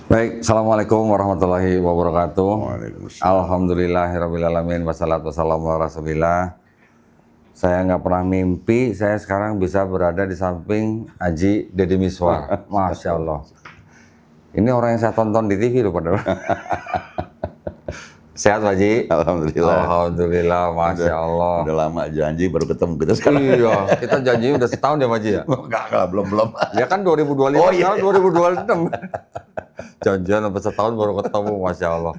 Baik, Assalamualaikum warahmatullahi wabarakatuh. Waalaikumsalam. Alhamdulillahirrahmanirrahim. Wassalatu wassalamu ala rasulillah. Saya nggak pernah mimpi, saya sekarang bisa berada di samping Haji Deddy Mizwar. Masya Allah. Ini orang yang saya tonton di TV loh padahal. Sehat Pak Haji? Alhamdulillah. Alhamdulillah, Masya Allah. Udah lama janji baru ketemu kita sekarang. Iya, kita janji udah setahun ya Pak Haji ya? Enggak, belum. Ya kan 2025, Oh, iya. sekarang 2026. Janjian sampai setahun baru ketemu, Masya Allah.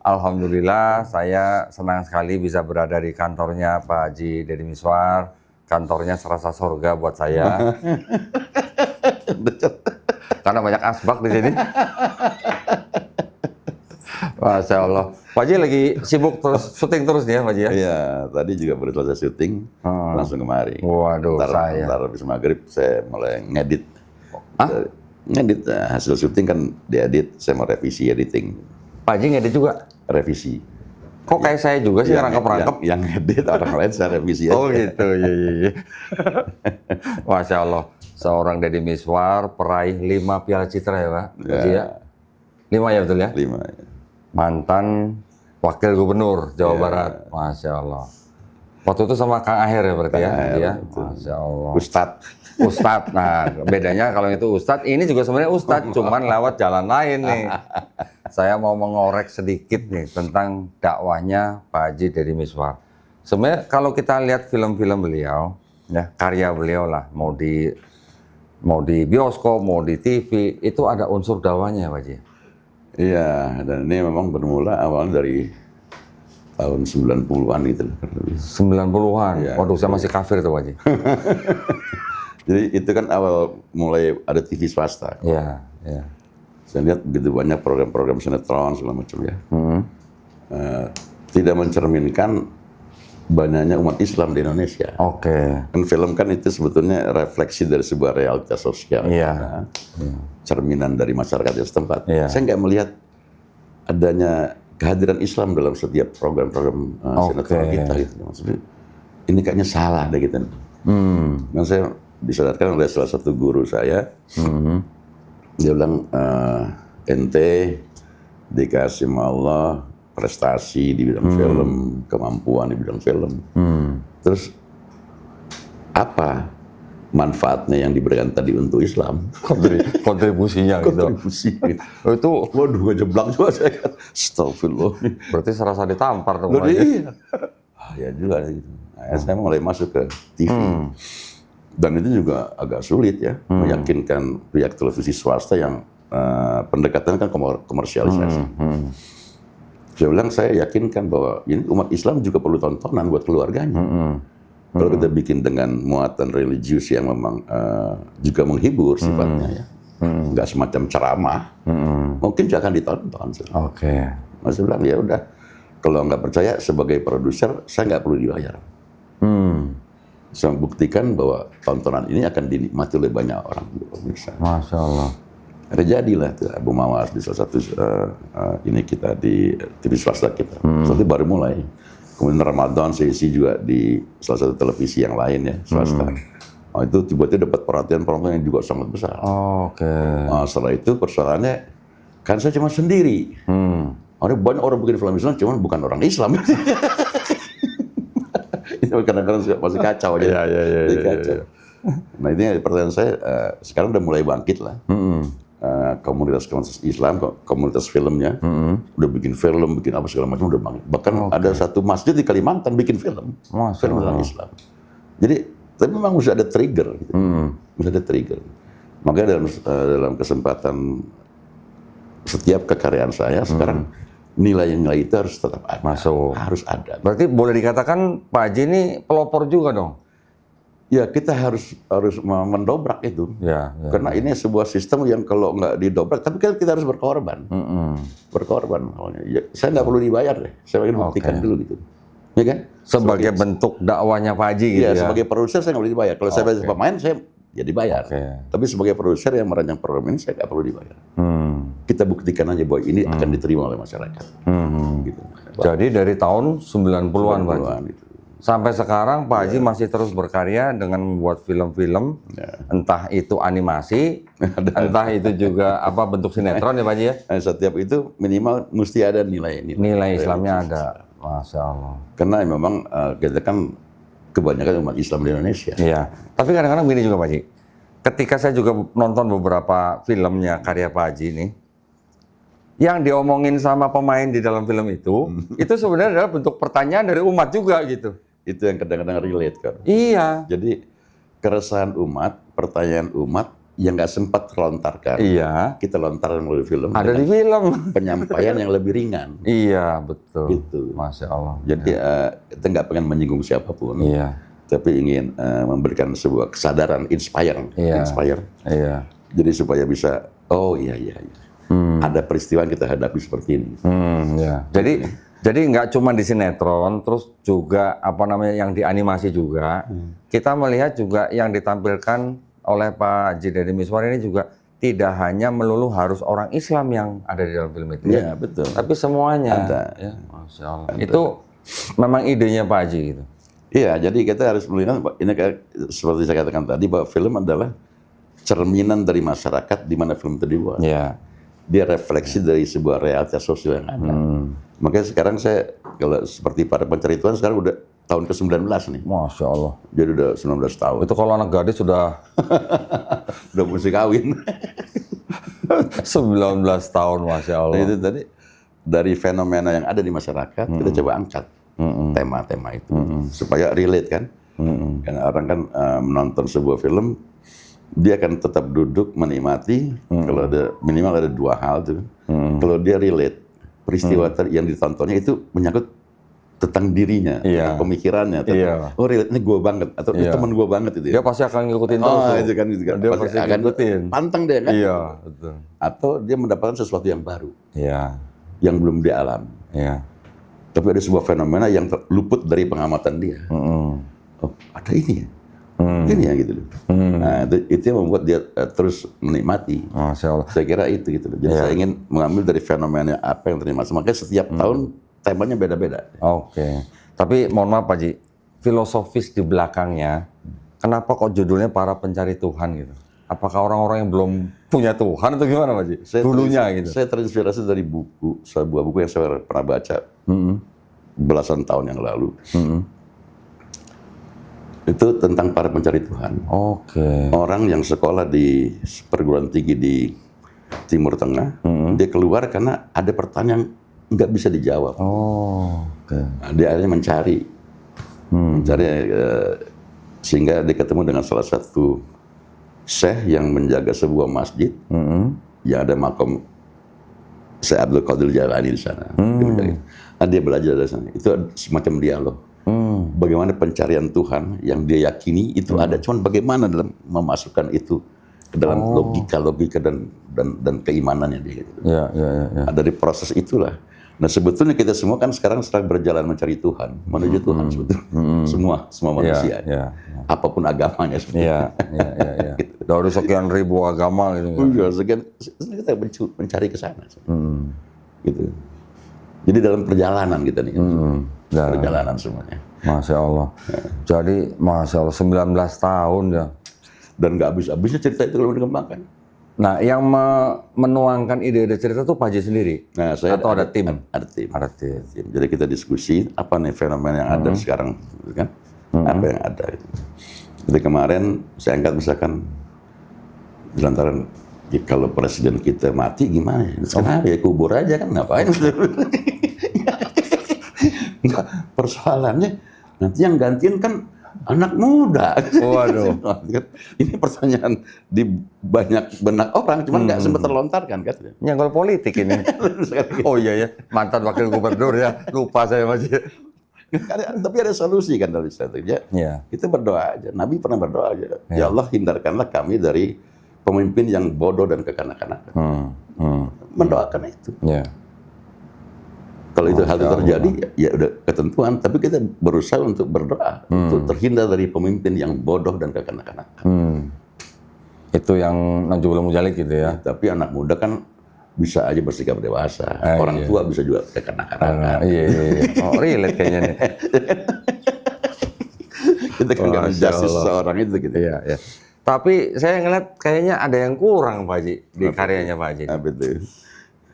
Alhamdulillah, saya senang sekali bisa berada di kantornya Pak Haji Deddy Mizwar. Kantornya serasa surga buat saya. Karena banyak asbak di sini. Masya Allah. Pak Haji lagi sibuk terus, syuting terus nih ya Pak Haji ya? Iya, tadi juga baru selesai syuting, langsung kemari. Waduh, Ntar habis maghrib saya mulai ngedit. Hah? Ngedit, hasil syuting kan diedit, saya mau revisi editing. Pak Haji ngedit juga? Revisi. Kok kayak saya juga sih rangkap-rangkap? Yang ngedit orang lain saya revisi aja. Oh gitu, iya. Masya Allah, seorang Deddy Mizwar peraih 5 Piala Citra ya Pak? Haji ya? 5 ya betul ya? 5. Mantan Wakil Gubernur Jawa Barat, Masya Allah. Waktu itu sama Kang Aher ya berarti ya? Iya, Masya Allah. Ustadz, nah bedanya kalau itu Ustadz, ini juga sebenarnya Ustadz, cuman lewat jalan lain nih. Saya mau mengorek sedikit nih tentang dakwahnya Pak Haji Deddy Mizwar. Sebenarnya kalau kita lihat film-film beliau, ya karya beliau lah, mau di bioskop, mau di TV, itu ada unsur dakwahnya Pak Haji. Iya, dan ini memang bermula awalnya dari tahun 90-an gitu. 90-an? Ya, Waduh, saya masih kafir tuh Pak Haji. Jadi itu kan awal mulai ada TV swasta. Iya. Saya lihat begitu banyak program-program sinetron segala macam ya. Tidak mencerminkan banyaknya umat Islam di Indonesia. Oke. Kan film kan itu sebetulnya refleksi dari sebuah realitas sosial. Iya. Cerminan dari masyarakat setempat. Iya. Saya nggak melihat adanya kehadiran Islam dalam setiap program-program sinetron kita gitu. Maksudnya ini kayaknya salah deh gitu. Dan saya disadarkan oleh salah satu guru saya. Dia bilang ente dikasih sama Allah prestasi di bidang film, kemampuan di bidang film. Terus apa manfaatnya yang diberikan tadi untuk Islam? Kontribusinya gitu. Kontribusi. Itu Waduh, gue jeblak juga saya kan. Astagfirullah. berarti serasa ditampar dong Pak Loh, Haji. iya. Ya juga gitu. Nah, saya mulai masuk ke TV. Dan itu juga agak sulit ya, meyakinkan pihak televisi swasta yang pendekatan kan komersialisasi. Saya bilang, saya yakinkan bahwa ini umat Islam juga perlu tontonan buat keluarganya. Kalau kita bikin dengan muatan religius yang memang juga menghibur sifatnya ya, nggak semacam ceramah, mungkin jangan ditonton. Oke. Saya bilang, ya udah, kalau nggak percaya sebagai produser, saya nggak perlu dibayar. Saya buktikan bahwa tontonan ini akan dinikmati oleh banyak orang pemirsa. Masya Allah. Terjadilah tuh Abu Mawas di salah satu ini kita di TV swasta kita. Itu baru mulai. Kemudian Ramadan sesi juga di salah satu televisi yang lain ya swasta. Oh, itu tiba-tiba dapat perhatian penonton yang juga sangat besar. Oke. Setelah itu persoalannya kan saya cuma sendiri. Ada banyak orang bikin film Islam, cuman bukan orang Islam. Itu kadang-kadang masih kacau aja. Iya. Kacau. Nah ini pertanyaan saya sekarang udah mulai bangkit lah. Komunitas Islam, komunitas filmnya, udah bikin film, bikin apa segala macam udah bangkit. Bahkan ada satu masjid di Kalimantan bikin film tentang Islam. Jadi tapi memang mesti ada trigger, gitu. Mesti ada trigger. Makanya dalam kesempatan setiap kekaryaan saya sekarang nilai-nilai itu harus tetap ada. Masuk. Harus ada. Berarti boleh dikatakan Pak Haji ini pelopor juga dong? Ya kita harus mendobrak itu. Ya. Karena ini sebuah sistem yang kalau nggak didobrak, tapi kan kita harus berkorban. Berkorban. Ya, saya nggak perlu dibayar deh. Saya ingin buktikan dulu gitu. Ya kan? Sebagai bentuk dakwahnya Pak Haji gitu ya? Sebagai produser saya nggak perlu dibayar. Kalau saya sebagai pemain, saya ya dibayar. Tapi sebagai produser yang merancang program ini, saya nggak perlu dibayar. Kita buktikan aja bahwa ini akan diterima oleh masyarakat. Gitu. Jadi dari tahun 90-an Pak Haji? Gitu. Sampai sekarang Pak Haji masih terus berkarya dengan membuat film-film, entah itu animasi, entah itu juga apa bentuk sinetron ya Pak Haji ya. Nah, setiap itu minimal mesti ada Nilai Islamnya ada, Masya Allah. Karena memang kita kan kebanyakan umat Islam di Indonesia. Iya, tapi kadang-kadang begini juga Pak Haji. Ketika saya juga nonton beberapa filmnya karya Pak Haji ini, yang diomongin sama pemain di dalam film itu sebenarnya adalah bentuk pertanyaan dari umat juga gitu. Itu yang kadang-kadang relate kan. Iya. Jadi keresahan umat, pertanyaan umat yang nggak sempat terlontarkan. Iya. Kita lontarkan melalui film. Ada di film. Penyampaian yang lebih ringan. Iya, betul. Gitu. Masya Allah. Jadi kita nggak pengen menyinggung siapapun. Iya. Tapi ingin memberikan sebuah kesadaran, inspire. Iya. Jadi supaya bisa, oh iya. Ada peristiwa yang kita hadapi seperti ini. Iya. Jadi nggak cuma di sinetron, terus juga yang di animasi juga. Kita melihat juga yang ditampilkan oleh Pak Haji Deddy Mizwar ini juga tidak hanya melulu harus orang Islam yang ada di dalam film itu. Iya, betul. Tapi semuanya. Ada. Ya, Masya Allah. Itu memang idenya Pak Haji gitu. Iya, jadi kita harus melihat, ini seperti saya katakan tadi, bahwa film adalah cerminan dari masyarakat di mana film itu dibuat. Iya. Dia refleksi dari sebuah realitas sosial yang ada. Makanya sekarang saya, kalau seperti para pencari Tuhan, sekarang udah tahun ke-19 nih. Masya Allah. Jadi udah 19 tahun. Itu kalau anak gadis sudah Udah mesti kawin. 19 tahun, Masya Allah. Nah, itu tadi, dari fenomena yang ada di masyarakat, kita coba angkat tema-tema itu. Supaya relate kan. Karena orang kan menonton sebuah film, dia akan tetap duduk menikmati. Kalau ada minimal ada dua hal tuh. Kalau dia relate peristiwa yang ditontonnya itu menyangkut tentang dirinya, tentang pemikirannya. Oh relate ini gue banget atau ini teman gue banget itu. Dia pasti akan ngikutin terus. Itu kan. Dia pasti akan ngikutin. Pantang dia kan. Iya betul. Atau dia mendapatkan sesuatu yang baru. Iya. Yang belum dia alami. Iya. Tapi ada sebuah fenomena yang luput dari pengamatan dia. Oh ada ini ya. Ini ya gitu loh. Nah itu yang membuat dia terus menikmati. Masya Allah. Saya kira itu gitu loh. Jadi saya ingin mengambil dari fenomena apa yang terjadi. Makanya setiap tahun temanya beda-beda. Oke. Tapi mohon maaf Pak Haji, filosofis di belakangnya, kenapa kok judulnya Para Pencari Tuhan gitu? Apakah orang-orang yang belum punya Tuhan atau gimana Pak Haji? Dulunya gitu. Saya terinspirasi dari sebuah buku yang saya pernah baca belasan tahun yang lalu. Itu tentang para pencari Tuhan. Oke. Orang yang sekolah di perguruan tinggi di Timur Tengah, dia keluar karena ada pertanyaan nggak bisa dijawab. Oke. Nah, dia akhirnya mencari, sehingga dia ketemu dengan salah satu syekh yang menjaga sebuah masjid, yang ada makom Syekh Abdul Qadir Jailani di sana. Dia belajar dari sana. Itu semacam dialog. Bagaimana pencarian Tuhan yang dia yakini itu ada, cuman bagaimana dalam memasukkan itu ke dalam logika dan keimanannya dia. Gitu. Ya. Dari proses itulah. Nah sebetulnya kita semua kan sekarang sedang berjalan mencari Tuhan, menuju Tuhan sebetulnya. Semua manusia, apapun agamanya sebetulnya. Iya. Dari sekian ribu agama gitu. Sekian kita mencari ke sana. Gitu. Jadi dalam perjalanan kita nih. Perjalanan semuanya. Masya Allah. Jadi Masya Allah 19 tahun ya. Dan nggak habis-habisnya cerita itu kalau dikembangkan. Nah, yang menuangkan ide-ide cerita itu Pak Haji sendiri? Nah, atau ada tim? Ada tim. Ada tim. Jadi kita diskusi apa nih fenomena yang ada sekarang, kan? Apa yang ada. Gitu. Jadi kemarin saya angkat misalkan lantaran kalau presiden kita mati gimana? Sekarang ya kubur aja kan, ngapain? Enggak, persoalannya nanti yang gantiin kan anak muda. Waduh. Ini pertanyaan di banyak benak orang, cuman nggak sempat terlontarkan kan. Nyanggol politik ini. Oh iya ya, mantan wakil gubernur ya, lupa saya masih. Tapi ada solusi kan dari strategi. Kita berdoa aja. Nabi pernah berdoa aja. Ya Allah, hindarkanlah kami dari pemimpin yang bodoh dan kekanak-kanakan. Mendoakan itu. Kalau itu hal itu terjadi, ya udah ketentuan. Tapi kita berusaha untuk berdoa untuk terhindar dari pemimpin yang bodoh dan kekanak-kanakan. Itu yang Najibullah Mujalik gitu ya. Tapi anak muda kan bisa aja bersikap dewasa. Orang tua bisa juga kekanak-kanakan. Iya. Oh, relate kayaknya nih. Kita kan nggak menjustice seseorang itu gitu. Iya, iya. Tapi saya ngeliat kayaknya ada yang kurang Pak Haji di karyanya Pak Haji. Apa itu?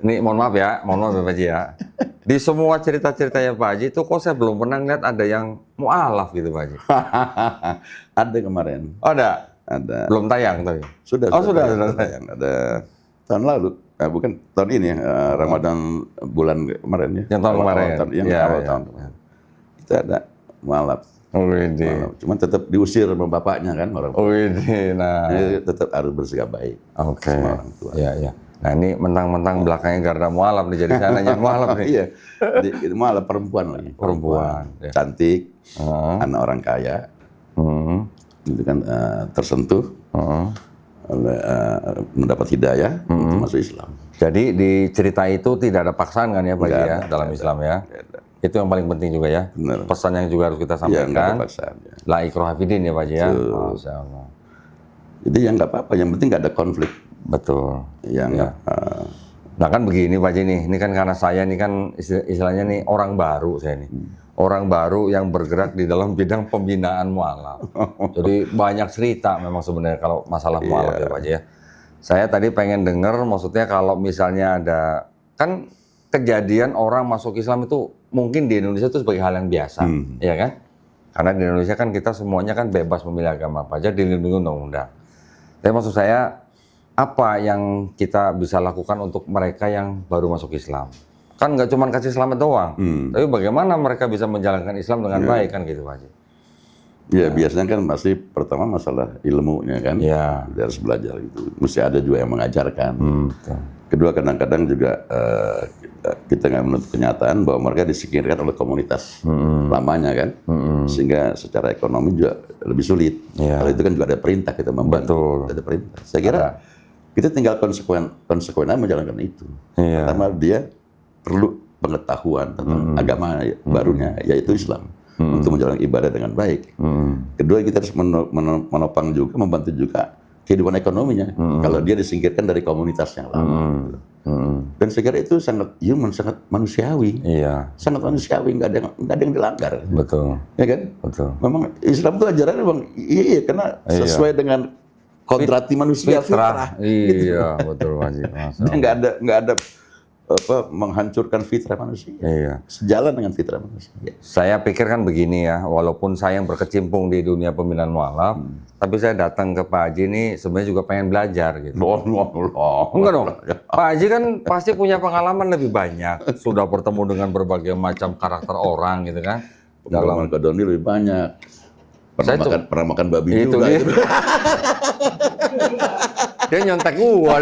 Ini mohon maaf ya Pak Haji ya. Di semua cerita-ceritanya Pak Haji itu kok saya belum pernah ngeliat ada yang mu'alaf gitu Pak Haji. Ada kemarin. Oh, ada? Ada. Belum tayang tapi? Sudah tayang. Ada tahun lalu. Bukan tahun ini Ramadan bulan kemarin ya. Yang tahun kemarin. Yang awal tahun kemarin. Itu ada mu'alaf. Oh, ini. Cuman tetap diusir sama bapaknya kan orang tua. Oh, ini. Nah. Jadi tetap harus bersikap baik. Oke. Sama orang tua. Iya, iya. Nah, ini mentang-mentang belakangnya garda mu'alaf nih, jadi saya nanya mu'alaf nih. Iya. Itu mu'alaf perempuan lagi. Perempuan. Ya. Cantik, anak orang kaya. Itu kan tersentuh oleh mendapat hidayah untuk masuk Islam. Jadi di cerita itu tidak ada paksaan kan ya Pak Haji ya dalam Islam ya? Itu yang paling penting juga ya. Benar. Pesan yang juga harus kita Iya, nggak ada sampaikan. paksaan. Ya. La ikraha fiddin ya Pak Haji ya. Masya Allah. Jadi yang nggak apa-apa, yang penting nggak ada konflik. Betul. Yang Nah kan begini Pak Haji nih, ini kan karena saya nih kan istilahnya nih orang baru saya nih. Orang baru yang bergerak di dalam bidang pembinaan mu'alaf. Jadi banyak cerita memang sebenarnya kalau masalah mu'alaf ya Pak Haji ya. Saya tadi pengen dengar maksudnya kalau misalnya ada, kan kejadian orang masuk Islam itu mungkin di Indonesia itu sebagai hal yang biasa, ya kan? Karena di Indonesia kan kita semuanya kan bebas memilih agama apa aja, dilindungi undang-undang. Tapi maksud saya, apa yang kita bisa lakukan untuk mereka yang baru masuk Islam? Kan nggak cuma kasih selamat doang, tapi bagaimana mereka bisa menjalankan Islam dengan baik kan gitu Pak Haji? ya biasanya kan pasti pertama masalah ilmunya kan. Ya. Dia harus belajar itu. Mesti ada juga yang mengajarkan. Betul. Kedua kadang-kadang juga kita nggak menutup kenyataan bahwa mereka disingkirkan oleh komunitas lamanya kan. Sehingga secara ekonomi juga lebih sulit. Ya. Kalau itu kan juga ada perintah kita membantu. Betul. Ada perintah. Saya kira kita tinggal konsekuen aja menjalankan itu. Iya. Pertama dia perlu pengetahuan tentang agama barunya, yaitu Islam. Untuk menjalankan ibadah dengan baik. Kedua kita harus menopang juga, membantu juga kehidupan ekonominya. Kalau dia disingkirkan dari komunitas yang lama. Dan saya kira itu sangat human, sangat manusiawi. Iya. Sangat manusiawi, nggak ada yang dilanggar. Betul. Ya kan? Betul. Memang Islam itu ajarannya bang, iya karena sesuai dengan kodrati manusia fitrah. Iya, betul Pak Haji. Dia nggak ada menghancurkan fitrah manusia. Iya. Sejalan dengan fitrah manusia. Saya pikir kan begini ya, walaupun saya yang berkecimpung di dunia pembinaan mu'alaf, tapi saya datang ke Pak Haji ini sebenarnya juga pengen belajar gitu. Enggak dong. Pak Haji kan pasti punya pengalaman lebih banyak, sudah bertemu dengan berbagai macam karakter orang gitu kan. Pengalaman Kak Doni lebih banyak. Pernah makan babi itu juga. Dia. Dia nyontek gua.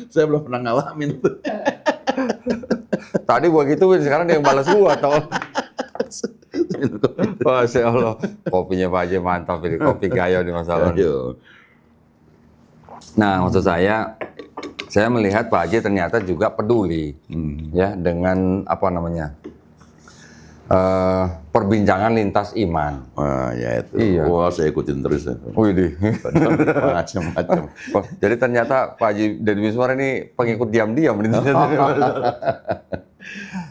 Saya belum pernah ngalamin tuh. Tadi gua gituin, sekarang dia yang balas gua tau. Masya Allah, kopinya Pak Haji mantap ini, kopi gayo di masalah. Nah, maksud saya melihat Pak Haji ternyata juga peduli ya dengan apa namanya perbincangan lintas iman. Wah, ya itu. Iya. Wah, saya ikutin terus ya. Widih. Macam-macam. Jadi ternyata Pak Haji Deddy Mizwar ini pengikut diam-diam.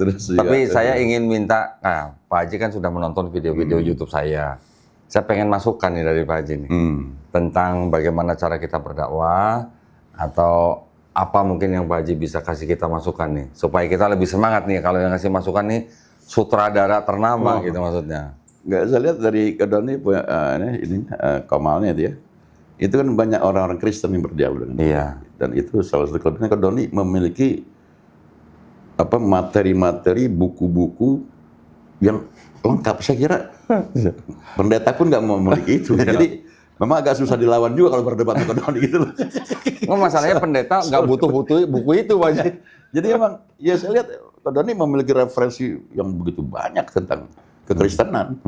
Terus Tapi saya ingin minta, nah, Pak Haji kan sudah menonton video-video YouTube saya. Saya pengen masukkan nih dari Pak Haji nih tentang bagaimana cara kita berdakwah atau apa mungkin yang Pak Haji bisa kasih kita masukan nih supaya kita lebih semangat nih kalau yang ngasih masukan nih sutradara ternama gitu maksudnya. Nggak, saya lihat dari Kedoni ini Komalnya dia. Itu kan banyak orang-orang Kristen yang berdialog dengan dia. Iya. Dan itu salah satu kelebihan Kedoni memiliki materi-materi buku-buku yang lengkap. Saya kira pendeta pun nggak memiliki itu. Jadi memang agak susah dilawan juga kalau berdebat dengan Kedoni gitu loh. Masalahnya pendeta nggak butuh buku itu Pak Haji. Jadi emang ya saya lihat Doni memiliki referensi yang begitu banyak tentang kekristenan.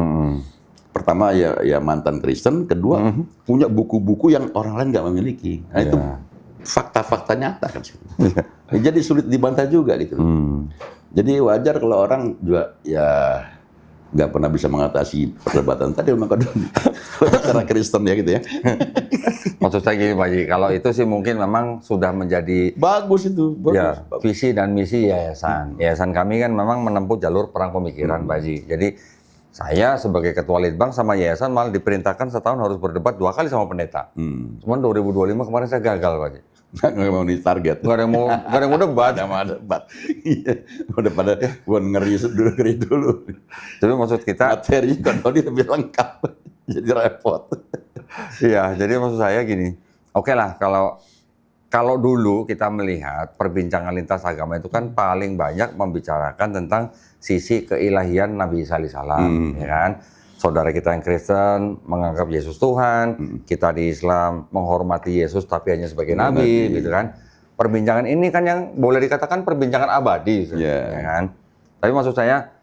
Pertama ya mantan Kristen, kedua punya buku-buku yang orang lain nggak memiliki. Nah itu fakta-fakta nyata kan. Jadi sulit dibantah juga gitu. Jadi wajar kalau orang juga ya nggak pernah bisa mengatasi perdebatan tadi sama Doni. Karena Kristen ya gitu ya. Maksud saya gini Pak Haji, kalau itu sih mungkin memang sudah menjadi bagus itu, bagus. Visi dan misi yayasan. Yayasan kami kan memang menempuh jalur perang pemikiran Pak Haji. Jadi Saya sebagai ketua litbang sama yayasan malah diperintahkan setahun harus berdebat 2 kali sama pendeta. Cuman 2025 kemarin saya gagal, Pak Haji. Nggak mau ditarget. Nggak ada yang mau debat. Nggak mau debat. Iya, udah pada buat ngeri dulu. Tapi maksud kita, materi kalau dia lebih lengkap, jadi repot. iya, jadi maksud saya gini, oke lah kalau dulu kita melihat perbincangan lintas agama itu kan paling banyak membicarakan tentang sisi keilahian Nabi Isa alaihissalam, ya kan? Saudara kita yang Kristen menganggap Yesus Tuhan, kita di Islam menghormati Yesus tapi hanya sebagai Nabi, gitu kan? Perbincangan ini kan yang boleh dikatakan perbincangan abadi, ya kan? Tapi maksud saya,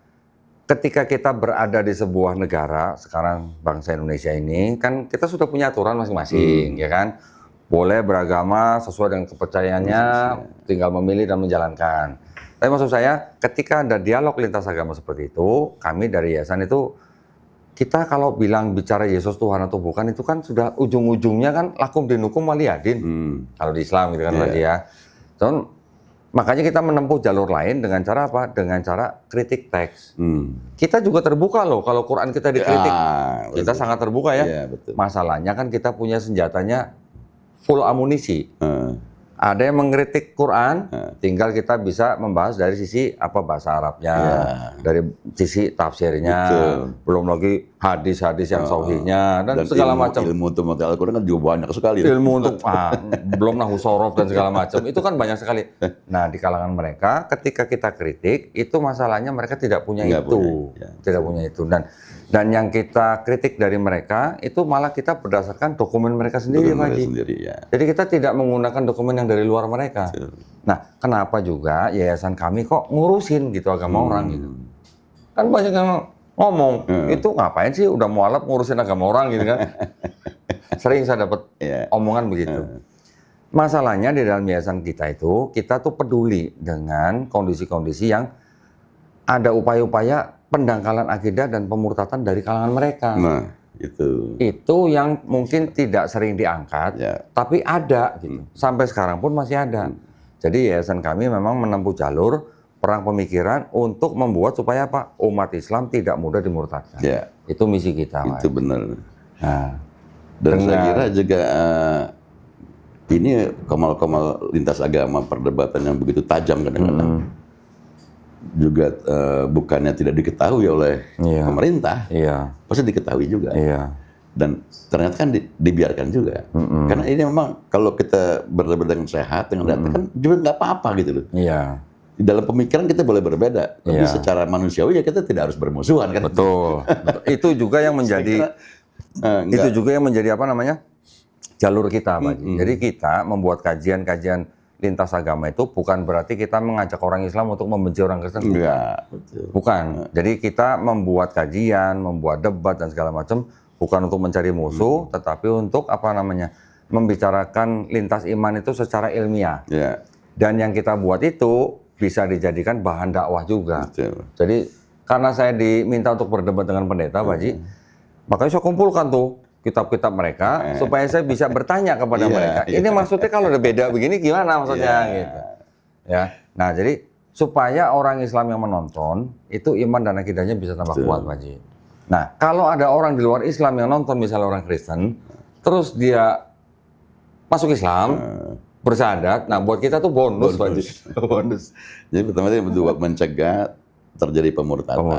ketika kita berada di sebuah negara, sekarang bangsa Indonesia ini, kan kita sudah punya aturan masing-masing, ya kan? Boleh beragama sesuai dengan kepercayaannya, tinggal memilih dan menjalankan. Tapi maksud saya, ketika ada dialog lintas agama seperti itu, kami dari yayasan itu, kita kalau bilang bicara Yesus Tuhan atau bukan, itu kan sudah ujung-ujungnya kan lakum dinukum waliyadin. Kalau di Islam gitu kan, Pak ya. Cuman, makanya kita menempuh jalur lain dengan cara apa? Dengan cara kritik teks. Kita juga terbuka loh kalau Quran kita dikritik. Kita sangat terbuka ya. Betul. Masalahnya kan kita punya senjatanya full amunisi. Ada yang mengkritik Quran, tinggal kita bisa membahas dari sisi apa bahasa Arabnya, dari sisi tafsirnya, belum lagi hadis-hadis yang sahihnya dan segala macam. Ilmu untuk Al-Quran kan juga banyak sekali. Ilmu untuk belum nahu sorof dan segala macam itu kan banyak sekali. Nah di kalangan mereka, ketika kita kritik, itu masalahnya mereka tidak punya tidak punya itu. Dan yang kita kritik dari mereka itu malah kita berdasarkan dokumen mereka sendiri, Pak Haji. Jadi kita tidak menggunakan dokumen yang dari luar mereka. Nah, kenapa juga yayasan kami kok ngurusin gitu agama orang gitu? Kan banyak yang ngomong, itu ngapain sih udah mualaf ngurusin agama orang gitu kan? Sering saya dapat omongan begitu. Masalahnya di dalam yayasan kita itu, kita tuh peduli dengan kondisi-kondisi yang ada upaya-upaya pendangkalan akidah dan pemurtatan dari kalangan mereka. Nah, itu yang mungkin tidak sering diangkat, tapi ada gitu. Sampai sekarang pun masih ada. Jadi yayasan kami memang menempuh jalur perang pemikiran untuk membuat supaya apa? Umat Islam tidak mudah dimurtadkan. Itu misi kita, Pak. Itu benar. Nah, dan saya kira juga ini komal-komal lintas agama, perdebatan yang begitu tajam kadang-kadang. Juga bukannya tidak diketahui oleh pemerintah, pasti diketahui juga. Dan ternyata kan dibiarkan juga. Karena ini memang kalau kita berdebat dengan sehat, dengan data kan juga nggak apa-apa gitu loh. Di dalam pemikiran kita boleh berbeda, tapi secara manusiawi ya kita tidak harus bermusuhan kan. Betul. Itu juga yang menjadi itu juga yang menjadi apa namanya jalur kita, Pak Haji. Jadi kita membuat kajian-kajian lintas agama itu bukan berarti kita mengajak orang Islam untuk membenci orang Kristen. Bukan. Jadi kita membuat kajian, membuat debat dan segala macam bukan untuk mencari musuh, tetapi untuk apa namanya membicarakan lintas iman itu secara ilmiah. Dan yang kita buat itu bisa dijadikan bahan dakwah juga. Jadi karena saya diminta untuk berdebat dengan pendeta, Pak Haji, makanya saya kumpulkan tuh kitab-kitab mereka supaya saya bisa bertanya kepada mereka. Ini maksudnya kalau ada beda begini gimana maksudnya gitu. Ya. Nah, jadi supaya orang Islam yang menonton itu iman dan akidahnya bisa tambah kuat, Pak Haji. Nah, kalau ada orang di luar Islam yang nonton misalnya orang Kristen, terus dia masuk Islam, bersyahadat, nah buat kita tuh bonus, Pak Haji. Bonus. Jadi pertama itu buat mencegah terjadi pemurtadan.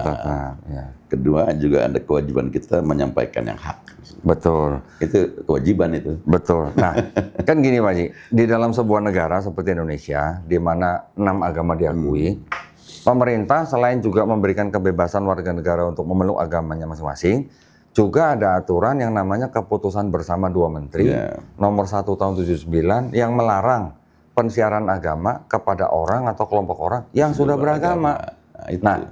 Kedua juga ada kewajiban kita menyampaikan yang hak. Betul. Itu kewajiban itu. Betul. Nah, kan gini Pak Haji, di dalam sebuah negara seperti Indonesia, di mana 6 agama diakui, pemerintah selain juga memberikan kebebasan warga negara untuk memeluk agamanya masing-masing, juga ada aturan yang namanya keputusan bersama 2 menteri, nomor 1 tahun 79, yang melarang pensiaran agama kepada orang atau kelompok orang yang sudah beragama. Nah,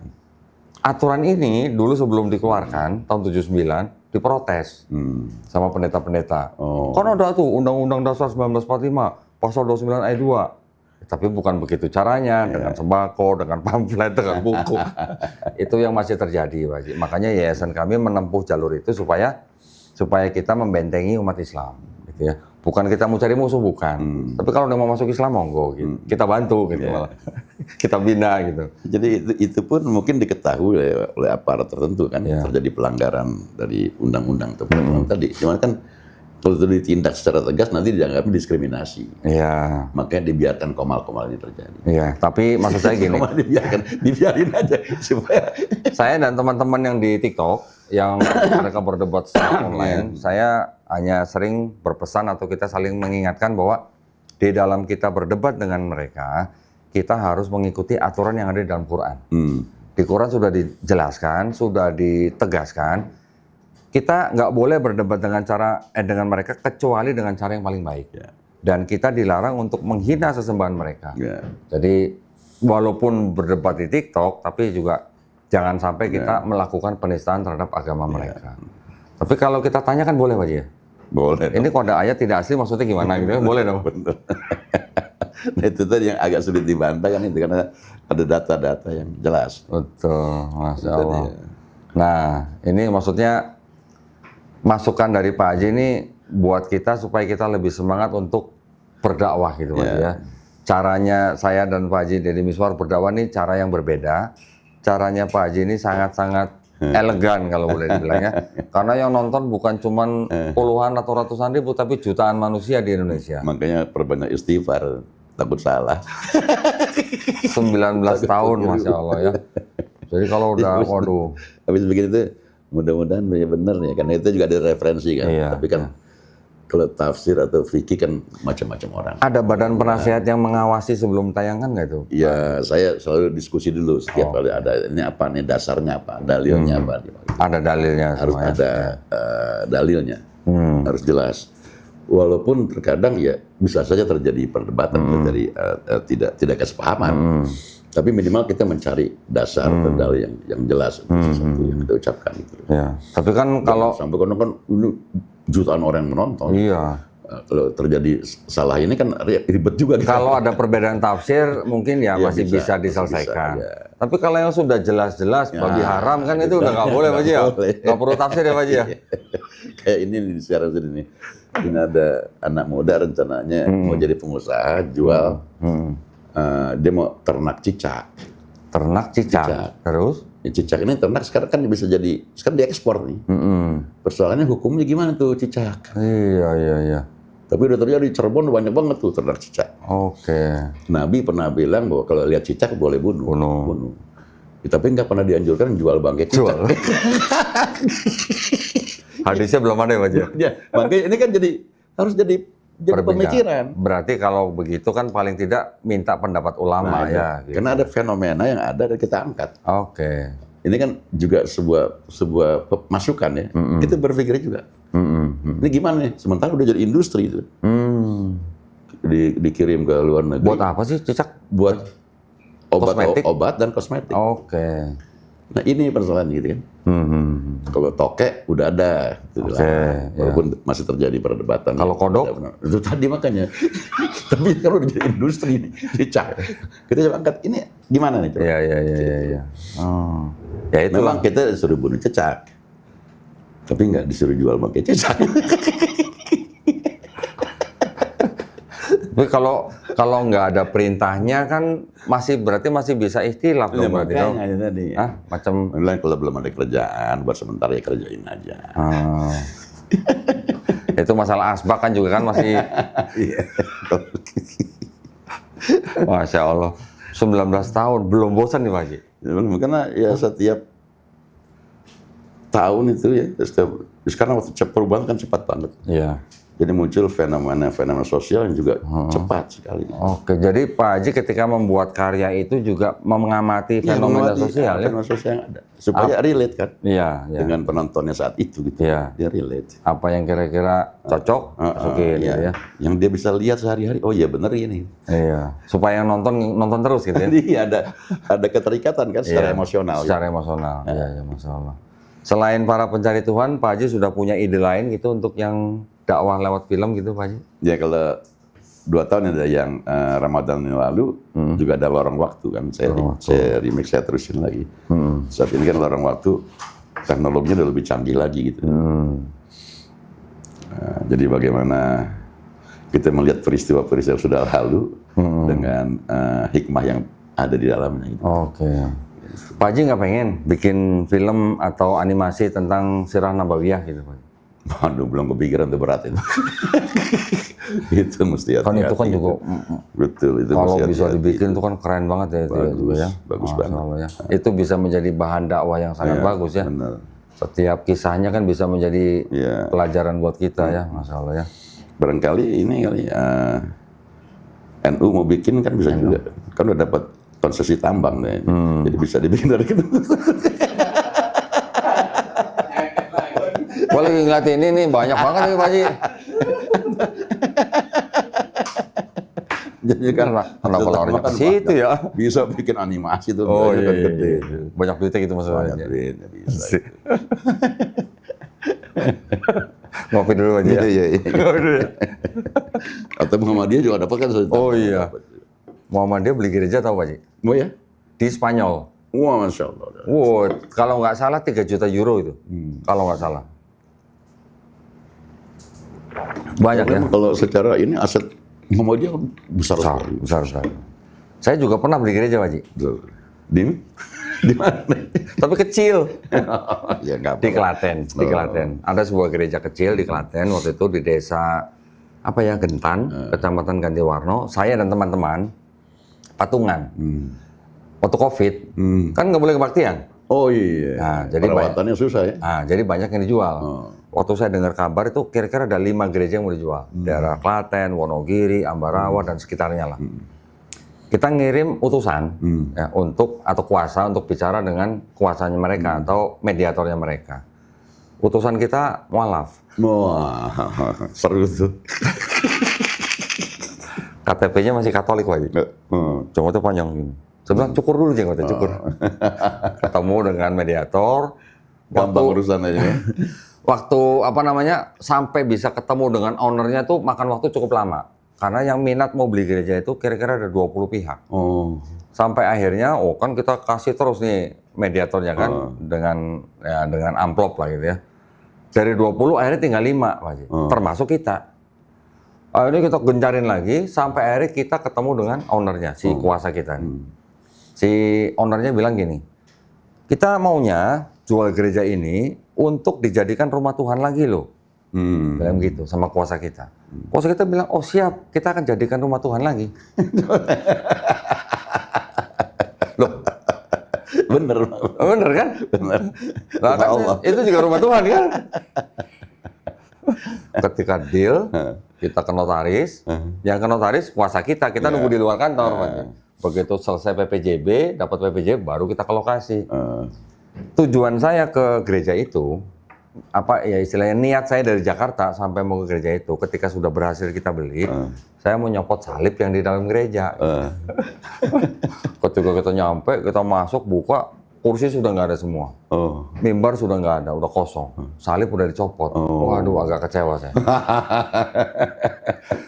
aturan ini dulu sebelum dikeluarkan tahun 79 diprotes sama pendeta-pendeta. Kan ada tuh Undang-Undang Dasar 1945 pasal 29 ayat 2. Tapi bukan begitu caranya, dengan sembako, dengan pamflet, dengan buku. Itu yang masih terjadi, Pak Haji. Makanya yayasan kami menempuh jalur itu supaya kita membentengi umat Islam, gitu ya. Bukan kita mau cari musuh, bukan. Tapi kalau udah mau masuk Islam, monggo, gitu. Kita bantu, gitu malah. kita bina gitu. Jadi itu pun mungkin diketahui oleh aparat tertentu kan, terjadi pelanggaran dari undang-undang atau peraturan tadi. Cuman kan kalau itu ditindak secara tegas nanti dianggap diskriminasi. Iya. Makanya dibiarkan komal-komal ini terjadi. Iya, tapi maksud saya gini. dibiarin aja supaya saya dan teman-teman yang di TikTok yang mereka berdebat secara online, saya hanya sering berpesan atau kita saling mengingatkan bahwa di dalam kita berdebat dengan mereka, kita harus mengikuti aturan yang ada di dalam Quran. Di Quran sudah dijelaskan, sudah ditegaskan. Kita nggak boleh berdebat dengan mereka kecuali dengan cara yang paling baik. Dan kita dilarang untuk menghina sesembahan mereka. Jadi walaupun berdebat di TikTok, tapi juga jangan sampai kita melakukan penistaan terhadap agama mereka. Tapi kalau kita tanya kan boleh Pak Haji ya? Boleh. Ini kok ada ayat tidak asli maksudnya gimana gitu? Boleh dong. Betul. Nah itu tadi yang agak sulit dibantah kan itu karena ada data-data yang jelas. Betul, Masya Allah. Nah ini maksudnya masukan dari Pak Haji ini buat kita supaya kita lebih semangat untuk berdakwah gitu Pak Haji ya. Caranya saya dan Pak Haji Deddy Miswar berdakwah ini cara yang berbeda. Caranya Pak Haji ini sangat-sangat elegan kalau boleh dibilangnya. Karena yang nonton bukan cuman puluhan atau ratusan ribu tapi jutaan manusia di Indonesia. Makanya perbanyak istighfar, takut salah. 19 tahun Masya Allah ya. Jadi kalau udah waduh. Habis begitu mudah-mudahan benar ya, karena itu juga ada referensi kan. Tapi kan kalau tafsir atau fikih kan macam-macam orang. Ada badan penasihat yang mengawasi sebelum tayangan nggak itu? Ya, saya selalu diskusi dulu setiap kali ada ini apa nih dasarnya apa, dalilnya apa. Ada dalilnya. Harus ada dalilnya, harus jelas. Walaupun terkadang ya bisa saja terjadi perdebatan, terjadi tidak kesepahaman. Tapi minimal kita mencari dasar dan dalil yang jelas untuk sesuatu yang kita ucapkan gitu. Ya. Tapi kan kalau sampai kan ini jutaan orang yang menonton. Iya. Kalau terjadi salah ini kan ribet juga. Kalau ada perbedaan tafsir mungkin ya masih bisa diselesaikan. Tapi kalau yang sudah jelas-jelas babi haram kan itu udah nggak boleh Pak Haji ya. Nggak perlu tafsir ya Pak Haji ya. Kayak ini di siaran sini nih. Ini ada anak muda rencananya mau jadi pengusaha jual. Dia mau ternak cicak. Ternak cicak. Terus? Ya, cicak ini ternak sekarang kan bisa jadi, sekarang diekspor nih. Persoalannya hukumnya gimana tuh cicak? Iya. Tapi udah terjadi di Cirebon banyak banget tuh ternak cicak. Oke. Nabi pernah bilang bahwa kalau lihat cicak boleh bunuh. Ya, tapi nggak pernah dianjurkan jual bangkai cicak. Hadisnya belum ada ya Pak Haji? Ya, bangkai ini kan harus jadi pemikiran. Berarti kalau begitu kan paling tidak minta pendapat ulama ya. Gitu. Karena ada fenomena yang ada dan kita angkat. Oke. Ini kan juga sebuah masukan ya. Kita berpikir juga. Ini gimana nih? Sementara udah jadi industri itu. Dikirim ke luar negeri. Buat apa sih cicak? Buat obat dan kosmetik. Oke. Nah ini persoalan gitu kan. Kalau tokek udah ada, walaupun masih terjadi perdebatan. Kalau kodok? Itu tadi makanya. Tapi kalau udah jadi industri nih, cicak. Kita coba angkat, ini gimana nih? Iya. Oh. Ya itu memang kita disuruh bunuh cicak. Tapi nggak disuruh jual bangkai cicak. Tapi kalau nggak ada perintahnya kan berarti masih bisa ikhtilaf dong berarti dong. Tadi. Macam kalau belum ada kerjaan buat sementara ya kerjain aja. Itu masalah asbak kan juga kan masih. Masya Allah. 19 tahun belum bosan nih Pak Haji. Karena ya setiap tahun itu ya sekarang waktu perubahan kan cepat banget. Iya. Jadi muncul fenomena sosial yang juga cepat sekali. Oke, jadi Pak Haji ketika membuat karya itu juga mengamati fenomena sosial ya? Fenomena sosial yang ada. Supaya relate kan? Iya. Dengan penontonnya saat itu gitu. Iya. Dia relate. Apa yang kira-kira cocok, masukin ya. Yang dia bisa lihat sehari-hari, oh iya bener ini. Iya. Supaya yang nonton terus gitu ya? Iya, ada keterikatan kan secara emosional. Secara emosional, iya masalah. Selain para pencari Tuhan, Pak Haji sudah punya ide lain gitu untuk yang dakwah lewat film gitu Pak Haji? Ya kalau 2 tahun ada yang Ramadan yang lalu juga ada Lorong Waktu kan, saya remix, saya terusin lagi. Saat ini kan Lorong Waktu teknologinya udah lebih canggih lagi gitu. Jadi bagaimana kita melihat peristiwa-peristiwa yang sudah lalu dengan hikmah yang ada di dalamnya. Gitu. Oke. Pak Haji nggak pengen bikin film atau animasi tentang Sirah Nabawiyah gitu, Pak? Waduh, belum kepikiran, tuh berat itu. Itu mesti hati-hati. Kan itu kan juga betul, itu kalau mesti bisa hati-hati dibikin itu. itu kan keren banget ya itu Bagus, juga ya. bagus Masya banget. Allah ya. Itu bisa menjadi bahan dakwah yang sangat Iya, bagus ya. benar. Setiap kisahnya kan bisa menjadi Iya. pelajaran buat kita ya, Masya Allah ya. Barangkali ini kali NU mau bikin kan bisa juga. Kan udah dapat konsesi tambang deh. Jadi bisa dibikin dari itu. Boleh ngeliatin ini nih, banyak banget nih Pak Haji. Jadi kan Kenapa larinya ke situ ya? Bisa bikin animasi tuh. Oh kan iya, gede. banyak duitnya gitu maksudnya. Banyak duitnya bisa. Ngopi dulu aja ya. Iya. Atau Muhammadiyah juga dapat kan. Oh iya. Muhammadiyah beli gereja tahu Pak Haji? Oh ya? Di Spanyol. Wah, Masya Allah. Wow, kalau nggak salah 3 juta euro itu. Kalau nggak salah. Banyak ya. Kalau secara ini aset Muhammadiyah besar sekali. Besar. Saya juga pernah beli gereja Pak Haji. Di mana? Tapi kecil. Ya nggak Di apa-apa. Klaten, di Klaten. Ada sebuah gereja kecil di Klaten waktu itu di desa apa ya Gentan, Kecamatan Gantiwarno. Saya dan teman-teman patungan. Waktu COVID, kan nggak boleh kebaktian. Oh iya. Nah, jadi perawatannya susah ya. Nah, jadi banyak yang dijual. Waktu saya dengar kabar itu kira-kira ada 5 gereja yang mau dijual. Daerah Klaten, Wonogiri, Ambarawa dan sekitarnya lah. Kita ngirim utusan ya, untuk atau kuasa untuk bicara dengan kuasanya mereka atau mediatornya mereka. Utusan kita mualaf. Wah, seru tuh. KTP-nya masih Katolik Pak Haji. Cuma itu panjang gini. Saya bilang cukur dulu jenggotnya, cukur. Ketemu dengan mediator. Gampang urusan aja. Waktu apa namanya sampai bisa ketemu dengan ownernya tuh makan waktu cukup lama. Karena yang minat mau beli gereja itu kira-kira ada 20 pihak. Oh. Sampai akhirnya, kan kita kasih terus nih mediatornya kan dengan amplop lah gitu ya. Dari 20 akhirnya tinggal 5 Pak Haji, termasuk kita. Akhirnya kita gencarin lagi sampai akhirnya kita ketemu dengan ownernya, si kuasa kita nih. Si ownernya bilang gini, kita maunya jual gereja ini untuk dijadikan rumah Tuhan lagi loh. Bilang gitu sama kuasa kita. Kuasa kita bilang, oh siap, kita akan jadikan rumah Tuhan lagi. Loh, bener kan? Bener. Lah, kan itu juga rumah Tuhan kan? Ketika deal, kita ke notaris, yang ke notaris kuasa kita nunggu di luar kantor. Begitu selesai PPJB, dapat PPJB, baru kita ke lokasi. Tujuan saya ke gereja itu, apa ya istilahnya niat saya dari Jakarta sampai mau ke gereja itu, ketika sudah berhasil kita beli, saya mau nyopot salib yang di dalam gereja. Ketika kita nyampe, kita masuk, buka, kursi sudah nggak ada semua. Mimbar sudah nggak ada, udah kosong. Salib udah dicopot. Waduh, agak kecewa saya.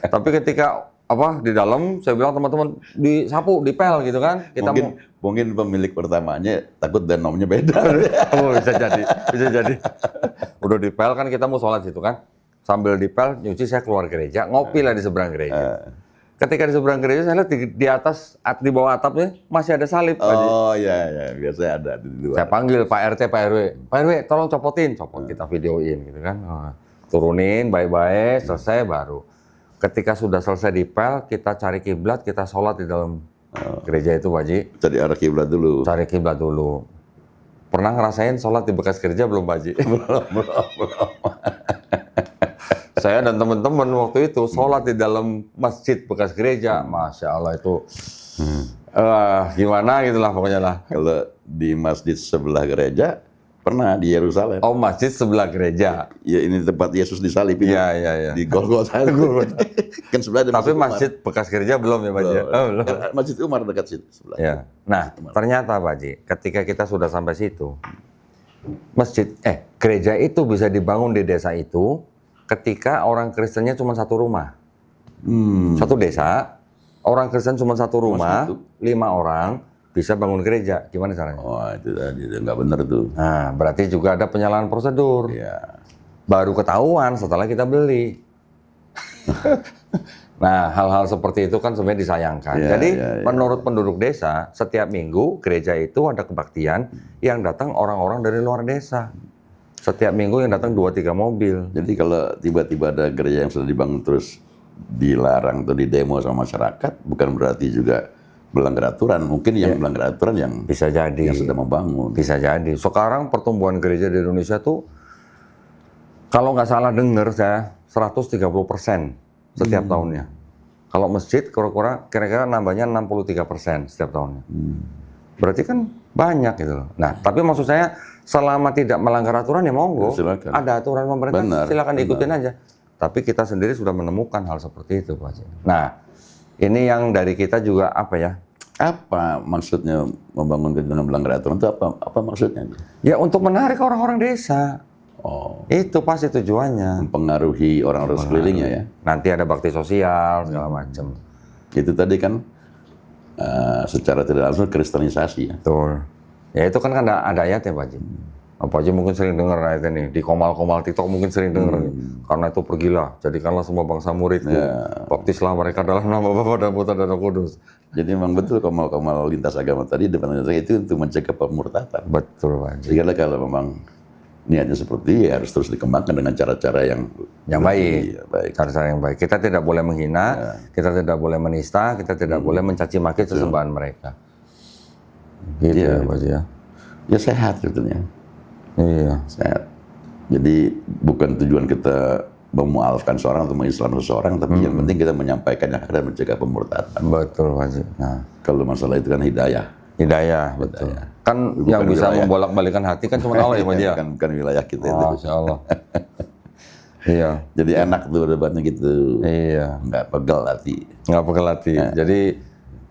Tapi ketika di dalam, saya bilang teman-teman disapu, dipel gitu kan. Kita mungkin pemilik pertamanya takut denomnya beda. Oh, bisa jadi. Udah dipel kan kita mau sholat situ kan. Sambil dipel, nyuci saya keluar gereja, ngopi lah di seberang gereja. Ketika di seberang gereja, saya lihat di atas, di bawah atapnya masih ada salib. Oh iya, biasanya ada di luar. Saya panggil Pak RT, Pak RW. Pak RW, tolong copot, kita videoin gitu kan. Turunin baik-baik, selesai baru. Ketika sudah selesai dipel, kita cari kiblat, kita sholat di dalam gereja itu, Pak Haji. Cari arah kiblat dulu. Cari kiblat dulu. Pernah ngerasain sholat di bekas gereja belum, Pak Haji? Belum. Saya dan teman-teman waktu itu sholat di dalam masjid bekas gereja. Masya Allah itu gimana gitulah pokoknya lah. Kalau di masjid sebelah gereja, pernah di Yerusalem. Oh, masjid sebelah gereja. Ya ini tempat Yesus disalib itu. Iya. Di Golgota. Kan sebelah ada Tapi masjid masjid bekas gereja belum ya, Pak Haji? belum. Masjid Umar dekat situ sebelah. Ya. Nah, ternyata Pak Haji, ketika kita sudah sampai situ, gereja itu bisa dibangun di desa itu ketika orang Kristennya cuma satu rumah. Satu desa, orang Kristen cuma satu rumah, 5 orang, bisa bangun gereja. Gimana caranya? Oh, itu tadi nggak benar tuh. Nah, berarti juga ada penyalahan prosedur. Iya. Baru ketahuan setelah kita beli. Nah, hal-hal seperti itu kan sebenarnya disayangkan. Jadi, menurut penduduk desa, setiap minggu gereja itu ada kebaktian yang datang orang-orang dari luar desa. Setiap minggu yang datang 2-3 mobil. Jadi kalau tiba-tiba ada gereja yang sudah dibangun terus dilarang atau didemo sama masyarakat, bukan berarti juga melanggar aturan. Mungkin yang melanggar aturan yang bisa jadi yang sudah membangun. Bisa jadi. Sekarang pertumbuhan gereja di Indonesia tuh kalau nggak salah dengar saya 130% setiap tahunnya. Kalau masjid kira-kira nambahnya 63% setiap tahunnya. Berarti kan banyak gitu loh. Nah, tapi maksud saya selama tidak melanggar aturan ya monggo. Silakan. Ada aturan pemerintah, silakan ikutin aja. Tapi kita sendiri sudah menemukan hal seperti itu, Pak Haji. Nah, ini yang dari kita juga apa ya? Apa maksudnya membangun gereja dengan melanggar aturan itu apa maksudnya? Ya untuk menarik orang-orang desa. Oh, itu pasti tujuannya. Mempengaruhi orang-orang sekelilingnya ya. Nanti ada bakti sosial segala macam. Itu tadi kan secara tidak langsung kristenisasi ya. Betul. Ya itu kan ada ayatnya Pak Haji. Pak Haji mungkin sering dengar ayat ini di komal-komal TikTok mungkin sering dengar. Karena itu pergilah, jadikanlah semua bangsa muridku. Baptislah mereka dalam nama Bapa dan Putra dan Roh Kudus. Jadi memang betul komal-komal lintas agama tadi depan saya itu untuk mencegah pemurtadan. Betul Pak Haji. Sehingga kalau memang niatnya seperti ya harus terus dikembangkan dengan cara-cara yang baik. Cara-cara yang baik. Kita tidak boleh menghina, kita tidak boleh menista, kita tidak boleh mencaci maki sesembahan mereka. Gitu ya Pak Haji ya. Ya sehat sebetulnya. Iya. Sehat. Jadi bukan tujuan kita memualafkan seorang atau mengislam seseorang, tapi yang penting kita menyampaikan yang hak dan mencegah pemurtadan. Betul Pak Haji. Nah, kalau masalah itu kan hidayah. Hidayah, betul. Kan bukan yang bisa membolak-balikan hati kan cuma Allah ya Pak Haji. Bukan wilayah kita itu. Masya Allah. Iya. Jadi enak tuh debatnya gitu. Iya. Nggak pegel hati. Nggak pegel hati. Jadi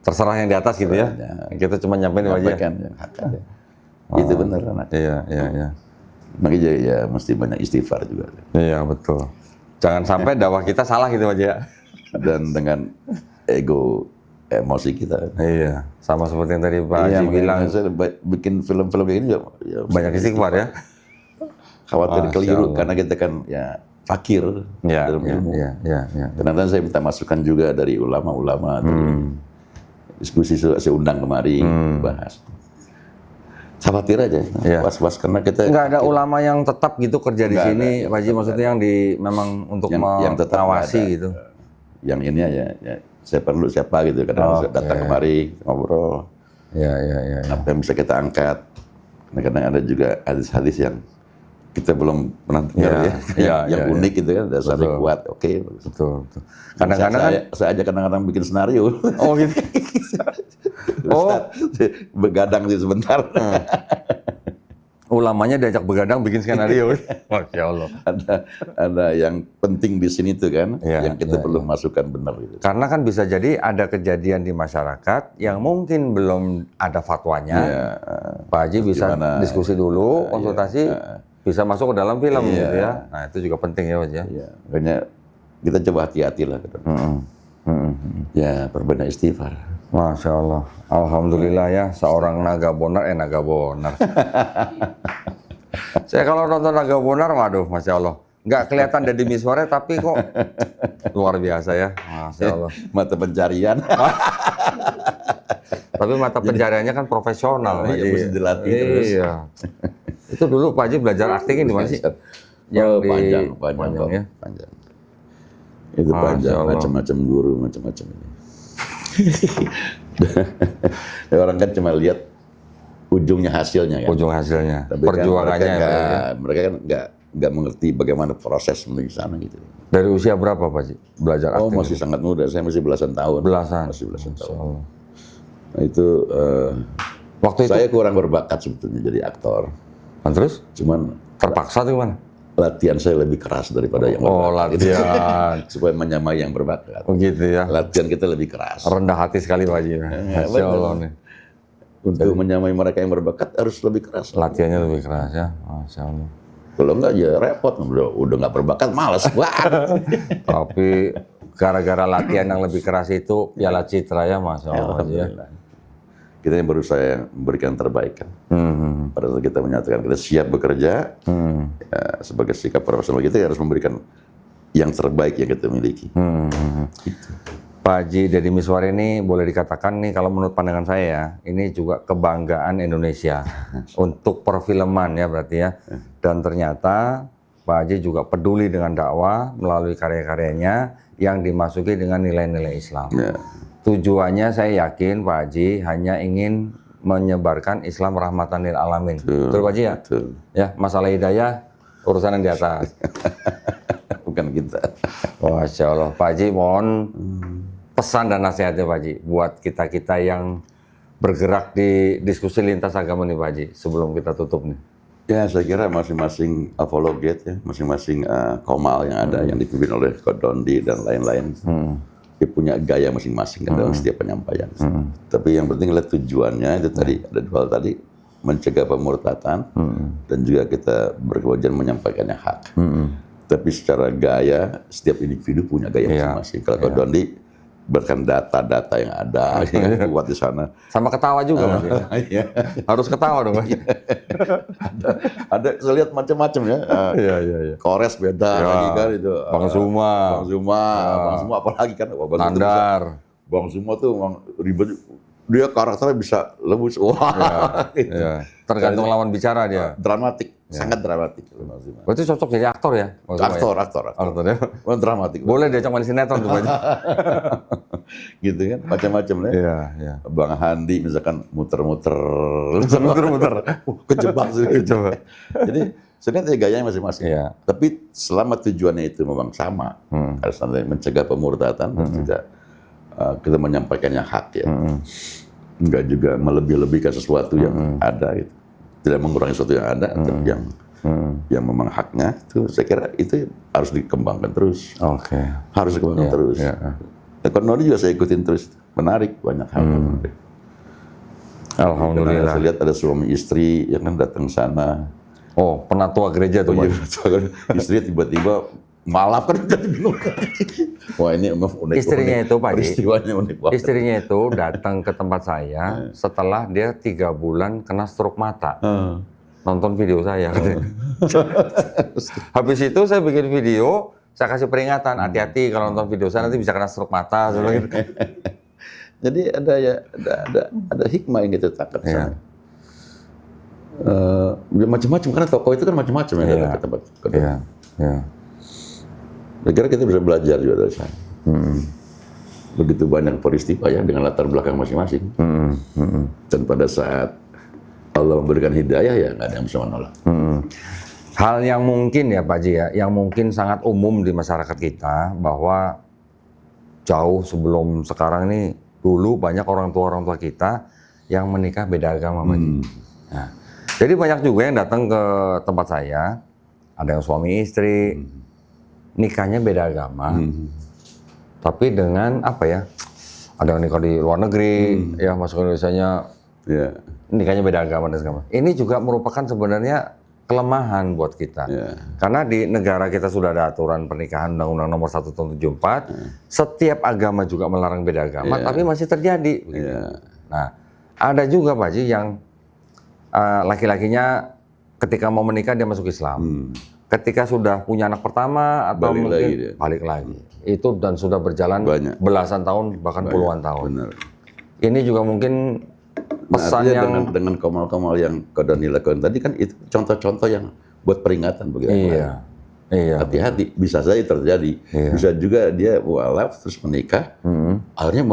terserah yang di atas gitu ya. Kita cuma nyampein Pak Haji. Itu benar anak. Iya. Makanya ya mesti banyak istighfar juga. Iya betul. Jangan sampai dakwah kita salah gitu Pak Haji ya. Dan dengan ego emosi kita. Iya. Sama seperti yang tadi Pak Haji bilang. Saya bikin film-film kayak ini ya banyak istighfar ya. Khawatir keliru karena kita kan ya fakir dalam ilmu. Iya. Ternyata saya minta masukan juga dari ulama-ulama. Diskusi saya undang kemari bahas. Khawatir aja, was-was karena kita nggak ada ulama yang tetap gitu kerja di sini, Pak Haji, maksudnya yang memang untuk yang mengawasi gitu. Yang ini aja, saya perlu siapa gitu, kadang datang kemari ngobrol. Iya. Apa yang bisa kita angkat? Kadang-kadang ada juga hadis-hadis yang kita belum pernah dengar yang unik gitu kan, dasarnya kuat, oke. Betul. Kadang-kadang saya aja kadang-kadang bikin senario. Oh gitu. Begadang sih sebentar. Ulamanya diajak begadang bikin skenario. Masya Allah. Ada yang penting di sini tuh kan, yang kita perlu masukkan benar gitu. Karena kan bisa jadi ada kejadian di masyarakat yang mungkin belum ada fatwanya. Pak Haji bisa diskusi dulu, konsultasi, bisa masuk ke dalam film gitu ya. Nah itu juga penting ya Pak Haji. Makanya kita coba hati-hati lah. Ya perbanyak istighfar. Masya Allah. Alhamdulillah ya, seorang naga bonar. Saya kalau nonton naga bonar, waduh, Masya Allah. Nggak kelihatan dari miswarnya, tapi kok luar biasa ya. Masya Allah. Mata pencarian. Tapi mata pencariannya kan profesional. Iya, mesti dilatih terus. Iya. Itu dulu Pak Haji belajar akting di mana sih? Panjang ya. Panjang. Itu panjang, macam-macam guru, macam-macam ini. Orang kan cuma lihat ujungnya hasilnya kan. Ujung hasilnya. Tapi perjuangannya. Kan mereka kan nggak mengerti bagaimana proses menuju sana gitu. Dari usia berapa Pak Haji belajar akting? Masih sangat muda. Saya masih belasan tahun. Masih belasan tahun. Nah, itu waktu saya kurang berbakat sebetulnya jadi aktor. Terus? Cuman terpaksa tuh mana? Latihan saya lebih keras daripada yang berbakat. Latihan. Supaya menyamai yang berbakat. Gitu ya. Latihan kita lebih keras. Rendah hati sekali Pak Haji. Masya Allah nih. Untuk menyamai mereka yang berbakat harus lebih keras. Latihannya lebih keras ya. Masya Allah. Kalau enggak ya repot. Udah nggak berbakat, malas. Tapi gara-gara latihan yang lebih keras itu Piala Citra ya Masya Allah. Kita yang berusaha memberikan terbaik kan. Pada saat kita menyatakan kita siap bekerja, sebagai sikap profesional kita harus memberikan yang terbaik yang kita miliki. Gitu. Pak Haji Deddy Mizwar ini boleh dikatakan nih kalau menurut pandangan saya ya, ini juga kebanggaan Indonesia untuk perfilman ya berarti ya. Dan ternyata Pak Haji juga peduli dengan dakwah melalui karya-karyanya yang dimasuki dengan nilai-nilai Islam. Ya. Tujuannya saya yakin Pak Haji hanya ingin menyebarkan Islam rahmatan lil alamin. Betul Pak Haji ya? Betul. Ya, masalah hidayah urusan yang di atas. Bukan kita. Masya Allah. Pak Haji mohon pesan dan nasihatnya Pak Haji buat kita-kita yang bergerak di diskusi lintas agama nih Pak Haji sebelum kita tutup nih. Ya, saya kira masing-masing apologet ya, masing-masing komal yang ada yang dipimpin oleh Kodondi dan lain-lain. Dia punya gaya masing-masing dalam setiap penyampaian. Tapi yang penting adalah tujuannya itu tadi ada dua hal tadi, mencegah pemurtatan dan juga kita berkewajiban menyampaikannya hak. Tapi secara gaya setiap individu punya gaya masing-masing. Kalau Kodondi bahkan data-data yang ada yang kuat di sana. Sama ketawa juga Mas. Iya. Harus ketawa dong Mas. Ada saya lihat macam-macam ya. Iya. Kores beda lagi kan itu. Bang Zuma. Bang Zuma apalagi kan. Nandar. Bang Zuma tuh memang ribet. Dia karakternya bisa lembut. Wah. Gitu. Tergantung lawan bicara dia. Dramatik, sangat dramatik. Berarti cocok jadi aktor ya? Aktor ya. Dramatik. Boleh diajak main sinetron tuh Pak. Gitu kan, macam-macam ya. Iya. Bang Handi misalkan muter-muter. Kejebak sih. Jadi sebenarnya gayanya masing-masing. Iya. Tapi selama tujuannya itu memang sama, harus mencegah pemurtatan dan juga kita menyampaikannya hak ya. Enggak juga melebih-lebihkan sesuatu yang ada gitu. Tidak mengurangi sesuatu yang ada, tapi yang memang haknya itu saya kira itu harus dikembangkan terus. Oke. Harus dikembangkan terus. Ekonomi juga saya ikutin terus. Menarik banyak hal. Alhamdulillah. Karena saya lihat ada suami istri yang kan datang sana. Oh, penatua gereja tuh Pak. Istri tiba-tiba malap kan jadi bingung. Wah ini unik. Istrinya itu Pak Haji. Peristiwanya unik banget. Istrinya itu datang ke tempat saya setelah dia 3 bulan kena stroke mata. Nonton video saya. Habis itu saya bikin video, saya kasih peringatan, hati-hati kalau nonton video saya nanti bisa kena stroke mata. Gitu. Jadi ada hikmah yang kita tangkap sana. Macam-macam karena tokoh itu kan macam-macam ya ke tempat. Saya kira kita bisa belajar juga dari sana. Begitu banyak peristiwa ya dengan latar belakang masing-masing. Dan pada saat Allah memberikan hidayah ya nggak ada yang bisa menolak. Hal yang mungkin ya Pak Haji ya, yang mungkin sangat umum di masyarakat kita bahwa jauh sebelum sekarang ini dulu banyak orang tua kita yang menikah beda agama Pak Haji. Nah, jadi banyak juga yang datang ke tempat saya, ada yang suami istri, nikahnya beda agama, tapi dengan apa ya? Ada yang nikah di luar negeri, ya masuk ke Indonesia-nya, nikahnya beda agama dan segala macam. Ini juga merupakan sebenarnya kelemahan buat kita, karena di negara kita sudah ada aturan pernikahan Undang-Undang Nomor 1 Tahun 74, setiap agama juga melarang beda agama, tapi masih terjadi. Nah, ada juga Pak Haji yang laki-lakinya ketika mau menikah dia masuk Islam. Ketika sudah punya anak pertama atau balik lagi. Itu dan sudah berjalan belasan tahun bahkan puluhan tahun. Benar. Ini juga mungkin pesan yang dengan komal-komal yang Kodondi lakukan tadi kan itu contoh-contoh yang buat peringatan bagi orang lain. Hati-hati, bisa saja terjadi. Bisa juga dia walaf terus menikah, akhirnya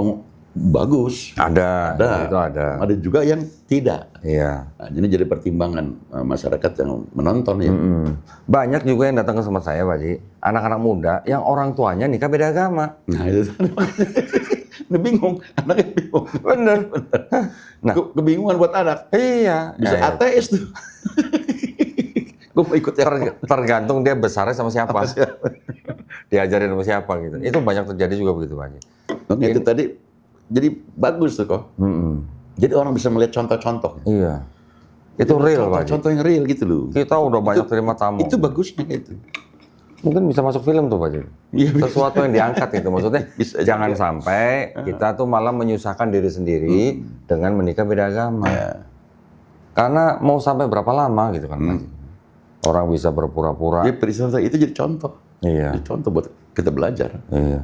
bagus. Ada. Ada juga yang tidak. Nah, ini jadi pertimbangan masyarakat yang menonton ya. Banyak juga yang datang ke tempat saya Pak Haji, anak-anak muda yang orang tuanya nikah beda agama. Nah itu ini bingung, anaknya bingung. Bener. Nah, kebingungan buat anak. Iya. Bisa ateis tuh. Gue mau ikut tergantung dia besarnya sama siapa. Diajarin sama siapa gitu. Itu banyak terjadi juga begitu Pak Haji. Itu tadi jadi bagus tuh kok. Jadi orang bisa melihat contoh-contoh. Iya. Itu real Pak Haji. Contoh yang real gitu loh. Kita udah banyak terima tamu. Itu bagusnya itu. Mungkin bisa masuk film tuh Pak Haji. Sesuatu yang diangkat gitu. Maksudnya jangan sampai kita tuh malah menyusahkan diri sendiri dengan menikah beda agama. Karena mau sampai berapa lama gitu kan Pak Haji. Orang bisa berpura-pura. Peristiwa itu jadi contoh. Iya. Itu contoh buat kita belajar. Iya.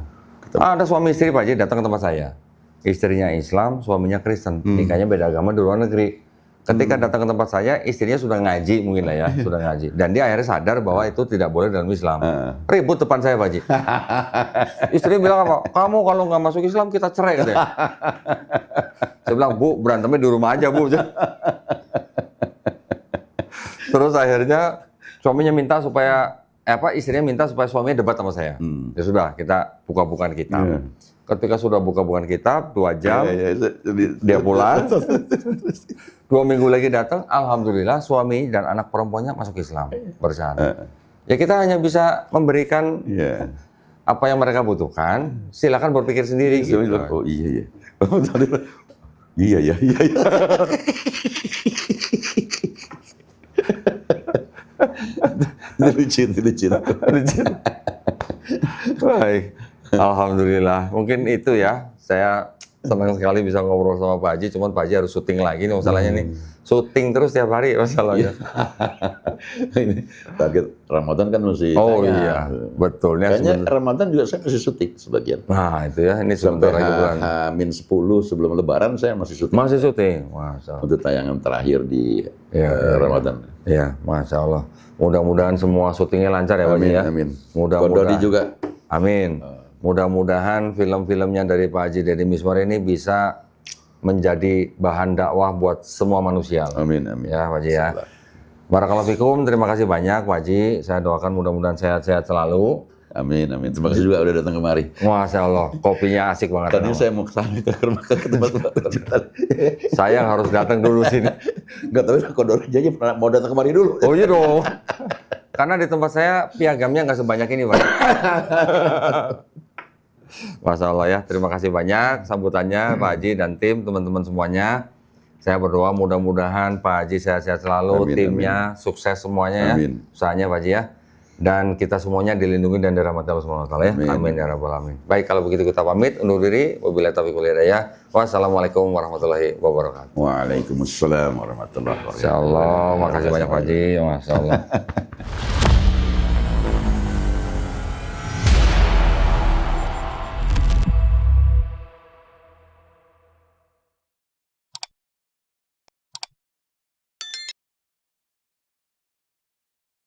Ada suami istri Pak Haji datang ke tempat saya. Istrinya Islam, suaminya Kristen. Nikahnya beda agama di luar negeri. Ketika datang ke tempat saya, istrinya sudah ngaji mungkin lah ya, sudah ngaji. Dan dia akhirnya sadar bahwa itu tidak boleh dalam Islam. Ribut depan saya Pak Haji. Istrinya bilang apa? Kamu kalau nggak masuk Islam kita cerai katanya. Saya bilang, Bu, berantemnya di rumah aja Bu. Terus akhirnya suaminya minta supaya istrinya minta supaya suaminya debat sama saya. Ya sudah, kita buka-bukaan kitab. Ketika sudah buka-bukaan kitab 2 jam, dia pulang. 2 minggu lagi datang, alhamdulillah suami dan anak perempuannya masuk Islam bersama. Ya kita hanya bisa memberikan apa yang mereka butuhkan. Silakan berpikir sendiri. Gitu. Oh iya. Iya. Lucu. Baik, alhamdulillah. Mungkin itu ya. Saya senang sekali bisa ngobrol sama Pak Haji. Cuman Pak Haji harus syuting lagi nih masalahnya nih. Syuting terus tiap hari masalahnya. Ini target Ramadan kan masih. Oh iya, betul. Kayaknya Ramadan juga saya masih syuting sebagian. Nah itu ya, ini sebentar lagi bulan. H-10 sebelum Lebaran saya masih syuting. Masih syuting, Masya Allah. Untuk tayangan terakhir di Ramadan. Iya, Masya Allah. Mudah-mudahan semua syutingnya lancar ya Pak Haji ya. Amin. Mudah-mudahan juga. Amin. Mudah-mudahan film-filmnya dari Pak Haji Deddy Mizwar ini bisa menjadi bahan dakwah buat semua manusia. Amin. Ya Pak Haji ya. Barakallahu fikum, terima kasih banyak Pak Haji. Saya doakan mudah-mudahan sehat-sehat selalu. Amin. Terima kasih juga udah datang kemari. Masya Allah, kopinya asik banget. Tadi saya mau kesana ke tempat-tempat. Saya harus datang dulu sini. Nggak tahu Kodor aja pernah mau datang kemari dulu. Oh iya dong. Karena di tempat saya piagamnya nggak sebanyak ini Pak. Masya Allah ya, terima kasih banyak sambutannya Pak Haji dan tim, teman-teman semuanya. Saya berdoa mudah-mudahan Pak Haji sehat-sehat selalu, timnya sukses semuanya ya, usahanya Pak Haji ya. Dan kita semuanya dilindungi dan dirahmati Allah Subhanahu wa taala ya. Amin ya rabbal alamin. Baik, kalau begitu kita pamit undur diri. Wabillahi taufiq wal hidayah. Wassalamualaikum warahmatullahi wabarakatuh. Waalaikumsalam warahmatullahi wabarakatuh. Insyaallah, makasih banyak Pak Haji. Masyaallah.